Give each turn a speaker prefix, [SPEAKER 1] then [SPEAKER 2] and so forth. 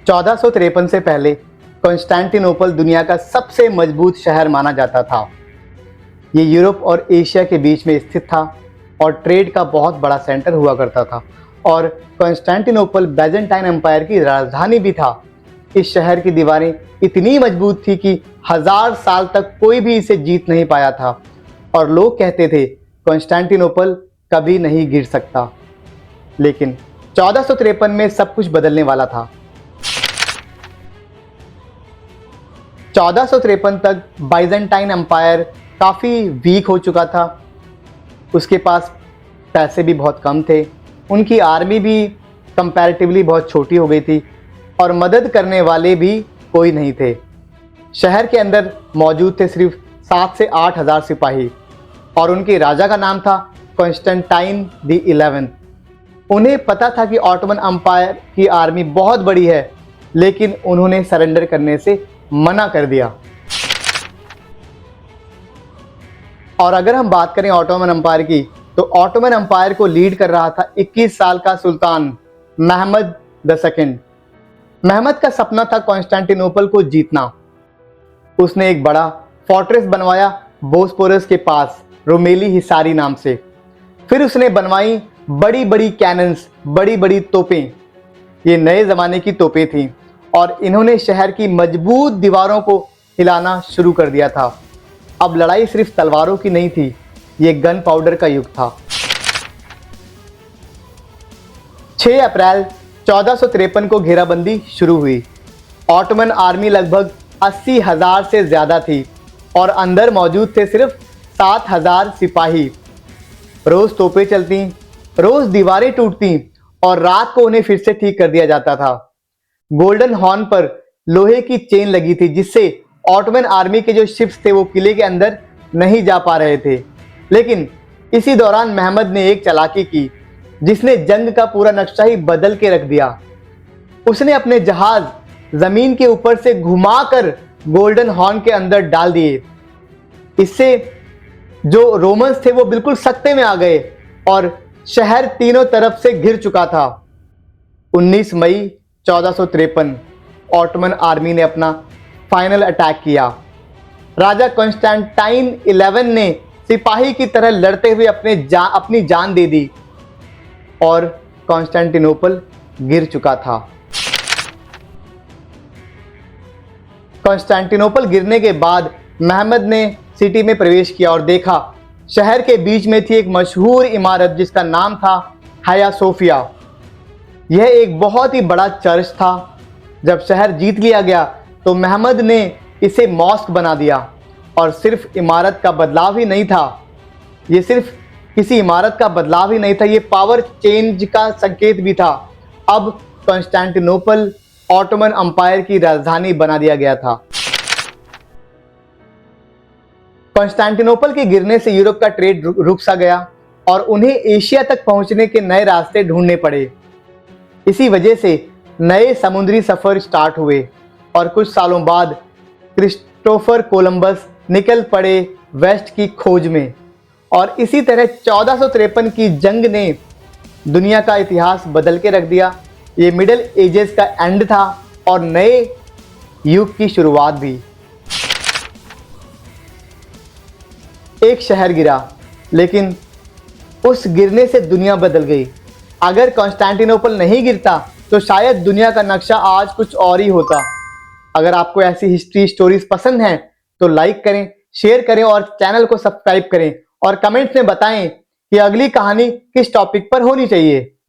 [SPEAKER 1] 1453 से पहले कॉन्स्टेंटिनोपल दुनिया का सबसे मजबूत शहर माना जाता था। ये यूरोप और एशिया के बीच में स्थित था और ट्रेड का बहुत बड़ा सेंटर हुआ करता था और कॉन्स्टेंटिनोपल बैजेंटाइन एम्पायर की राजधानी भी था। इस शहर की दीवारें इतनी मजबूत थी कि 1000 साल तक कोई भी इसे जीत नहीं पाया था और लोग कहते थे कॉन्स्टेंटिनोपल कभी नहीं गिर सकता। लेकिन 1453 में सब कुछ बदलने वाला था। 1453 तक बाइजेंटाइन एम्पायर काफ़ी वीक हो चुका था। उसके पास पैसे भी बहुत कम थे, उनकी आर्मी भी कंपैरेटिवली बहुत छोटी हो गई थी और मदद करने वाले भी कोई नहीं थे। शहर के अंदर मौजूद थे सिर्फ 7 से 8 हज़ार सिपाही और उनके राजा का नाम था कॉन्स्टेंटाइन द 11th। उन्हें पता था कि ऑटोमन एम्पायर की आर्मी बहुत बड़ी है, लेकिन उन्होंने सरेंडर करने से मना कर दिया। और अगर हम बात करें ऑटोमन एम्पायर की, तो ऑटोमन एम्पायर को लीड कर रहा था 21 साल का सुल्तान महमद II। महमद का सपना था कॉन्स्टेंटिनोपल को जीतना। उसने एक बड़ा फोर्ट्रेस बनवाया बोस्पोरस के पास रोमेली हिसारी नाम से। फिर उसने बनवाई बड़ी बड़ी कैनन्स, बड़ी बड़ी तोपें। ये नए ज़माने की तोपें थीं और इन्होंने शहर की मजबूत दीवारों को हिलाना शुरू कर दिया था। अब लड़ाई सिर्फ तलवारों की नहीं थी, ये गन पाउडर का युग था। 6 अप्रैल 1453 को घेराबंदी शुरू हुई। ऑटोमन आर्मी लगभग 80,000 से ज़्यादा थी और अंदर मौजूद थे सिर्फ 7,000 सिपाही। रोज़ तोपें चलती, रोज़ दीवारें टूटती और रात को उन्हें फिर से ठीक कर दिया जाता था। गोल्डन हॉर्न पर लोहे की चेन लगी थी, जिससे ऑटोमन आर्मी के जो शिप्स थे वो किले के अंदर नहीं जा पा रहे थे। लेकिन इसी दौरान महमद ने एक चालाकी की, जिसने जंग का पूरा नक्शा ही बदल के रख दिया। उसने अपने जहाज जमीन के ऊपर से घुमाकर गोल्डन हॉर्न के अंदर डाल दिए। इससे जो रोमन्स थे वो बिल्कुल सकते में आ गए और शहर तीनों तरफ से घिर चुका था। 19 मई 1453 ऑटोमन आर्मी ने अपना फाइनल अटैक किया। राजा कॉन्स्टेंटाइन 11 ने सिपाही की तरह लड़ते हुए अपनी जान दे दी और कॉन्स्टेंटिनोपल गिर चुका था। कॉन्स्टेंटिनोपल गिरने के बाद महमद ने सिटी में प्रवेश किया और देखा शहर के बीच में थी एक मशहूर इमारत जिसका नाम था हाया सोफिया। यह एक बहुत ही बड़ा चर्च था। जब शहर जीत लिया गया तो महमद ने इसे मॉस्क बना दिया और सिर्फ इमारत का बदलाव ही नहीं था, ये सिर्फ किसी इमारत का बदलाव ही नहीं था, ये पावर चेंज का संकेत भी था। अब कॉन्स्टेंटिनोपल ऑटोमन एम्पायर की राजधानी बना दिया गया था। कॉन्स्टेंटिनोपल के गिरने से यूरोप का ट्रेड रुक सा गया और उन्हें एशिया तक पहुंचने के नए रास्ते ढूंढने पड़े। इसी वजह से नए समुद्री सफर स्टार्ट हुए और कुछ सालों बाद क्रिस्टोफर कोलंबस निकल पड़े वेस्ट की खोज में। और इसी तरह 1453 की जंग ने दुनिया का इतिहास बदल के रख दिया। ये मिडिल एजेस का एंड था और नए युग की शुरुआत भी। एक शहर गिरा, लेकिन उस गिरने से दुनिया बदल गई। अगर कॉन्स्टेंटिनोपल नहीं गिरता तो शायद दुनिया का नक्शा आज कुछ और ही होता। अगर आपको ऐसी हिस्ट्री स्टोरीज पसंद हैं तो लाइक करें, शेयर करें और चैनल को सब्सक्राइब करें और कमेंट्स में बताएं कि अगली कहानी किस टॉपिक पर होनी चाहिए।